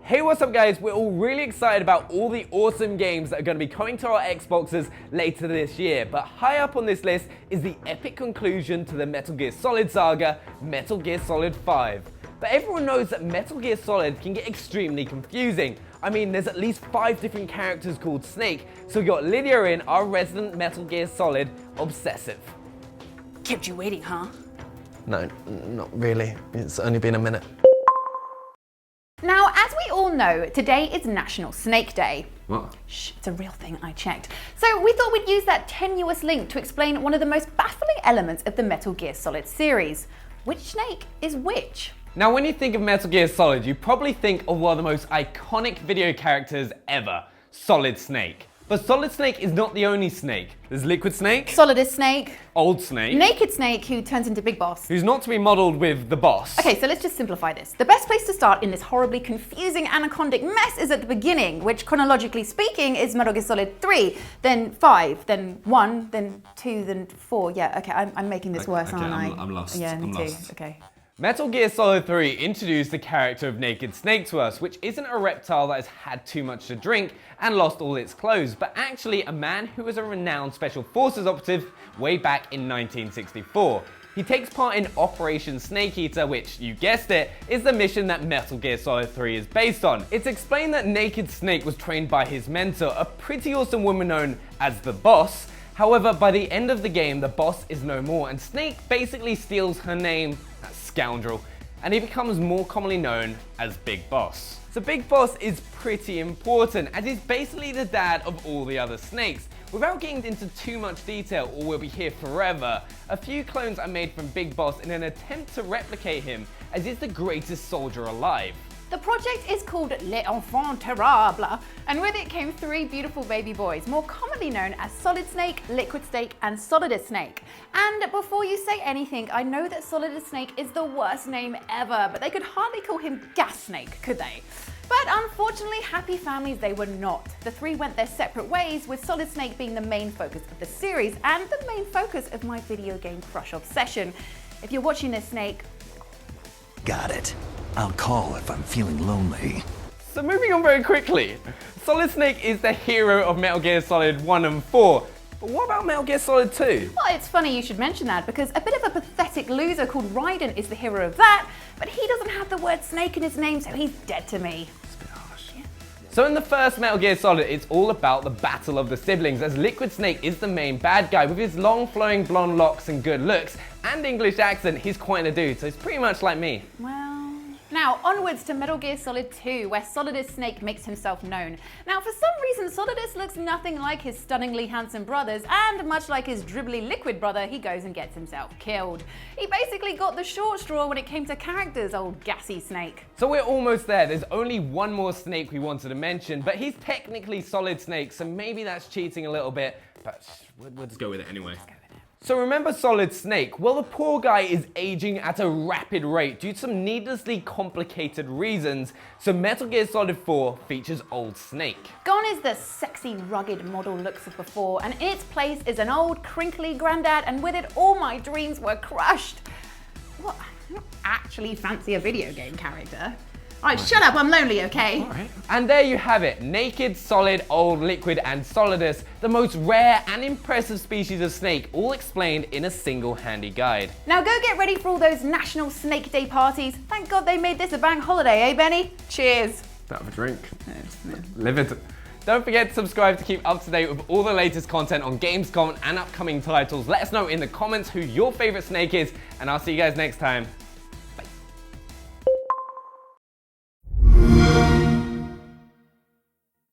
Hey, what's up guys? We're all really excited about all the awesome games that are going to be coming to our Xboxes later this year, but high up on this list is the epic conclusion to the Metal Gear Solid saga, Metal Gear Solid 5. But everyone knows that Metal Gear Solid can get extremely confusing. I mean, there's at least 5 different characters called Snake, so we got Lydia in, our resident Metal Gear Solid obsessive. Kept you waiting, huh? No, not really. It's only been a minute. Now, as we all know, today is National Snake Day. What? Shh, it's a real thing, I checked. So we thought we'd use that tenuous link to explain one of the most baffling elements of the Metal Gear Solid series. Which snake is which? Now, when you think of Metal Gear Solid, you probably think of one of the most iconic video characters ever, Solid Snake. But Solid Snake is not the only Snake. There's Liquid Snake, Solidus Snake, Old Snake, Naked Snake, who turns into Big Boss. who's not to be modeled with the boss. Okay, so let's just simplify this. The best place to start in this horribly confusing anacondic mess is at the beginning, which chronologically speaking is Metal Gear Solid 3, then 5, then 1, then 2, then 4. Yeah, okay, I'm making this worse, okay, aren't I? I'm lost. Yeah, me I'm too. lost. Okay. Metal Gear Solid 3 introduced the character of Naked Snake to us, which isn't a reptile that has had too much to drink and lost all its clothes, but actually a man who was a renowned Special Forces operative way back in 1964. He takes part in Operation Snake Eater, which, you guessed it, is the mission that Metal Gear Solid 3 is based on. It's explained that Naked Snake was trained by his mentor, a pretty awesome woman known as the Boss. However, by the end of the game, the boss is no more, and Snake basically steals her name, that scoundrel, and he becomes more commonly known as Big Boss. So Big Boss is pretty important, as he's basically the dad of all the other Snakes. Without getting into too much detail, or we'll be here forever, a few clones are made from Big Boss in an attempt to replicate him, as he's the greatest soldier alive. The project is called L'Enfant Terrible, and with it came 3 beautiful baby boys, more commonly known as Solid Snake, Liquid Snake, and Solidus Snake. And before you say anything, I know that Solidus Snake is the worst name ever, but they could hardly call him Gas Snake, could they? But unfortunately, happy families they were not. The 3 went their separate ways, with Solid Snake being the main focus of the series and the main focus of my video game crush obsession. If you're watching this, Snake, got it. I'll call if I'm feeling lonely. So moving on very quickly, Solid Snake is the hero of Metal Gear Solid 1 and 4. But what about Metal Gear Solid 2? well, it's funny you should mention that because a bit of a pathetic loser called Raiden is the hero of that, but he doesn't have the word snake in his name, so he's dead to me. So in the first Metal Gear Solid, it's all about the battle of the siblings, as Liquid Snake is the main bad guy. With his long flowing blonde locks and good looks and English accent, he's quite a dude, so he's pretty much like me. Well, now onwards to Metal Gear Solid 2, where Solidus Snake makes himself known. Now for some reason, Solidus looks nothing like his stunningly handsome brothers, and much like his dribbly Liquid brother, he goes and gets himself killed. He basically got the short straw when it came to characters, old gassy Snake. So we're almost there. There's only one more Snake we wanted to mention, but he's technically Solid Snake, so maybe that's cheating a little bit, but we'll just go with it anyway. So remember Solid Snake? Well, the poor guy is aging at a rapid rate due to some needlessly complicated reasons, so Metal Gear Solid 4 features Old Snake. Gone is the sexy, rugged model looks of before, and in its place is an old, crinkly granddad, and with it all my dreams were crushed. What? I don't actually fancy a video game character. Alright, shut up, I'm lonely, okay? Alright. And there you have it, Naked, Solid, Old, Liquid, and Solidus, the most rare and impressive species of snake, all explained in a single handy guide. Now go get ready for all those National Snake Day parties. Thank God they made this a bank holiday, eh, Benny? Cheers. Have a drink. Live it. Don't forget to subscribe to keep up to date with all the latest content on Gamescom and upcoming titles. Let us know in the comments who your favorite snake is, and I'll see you guys next time.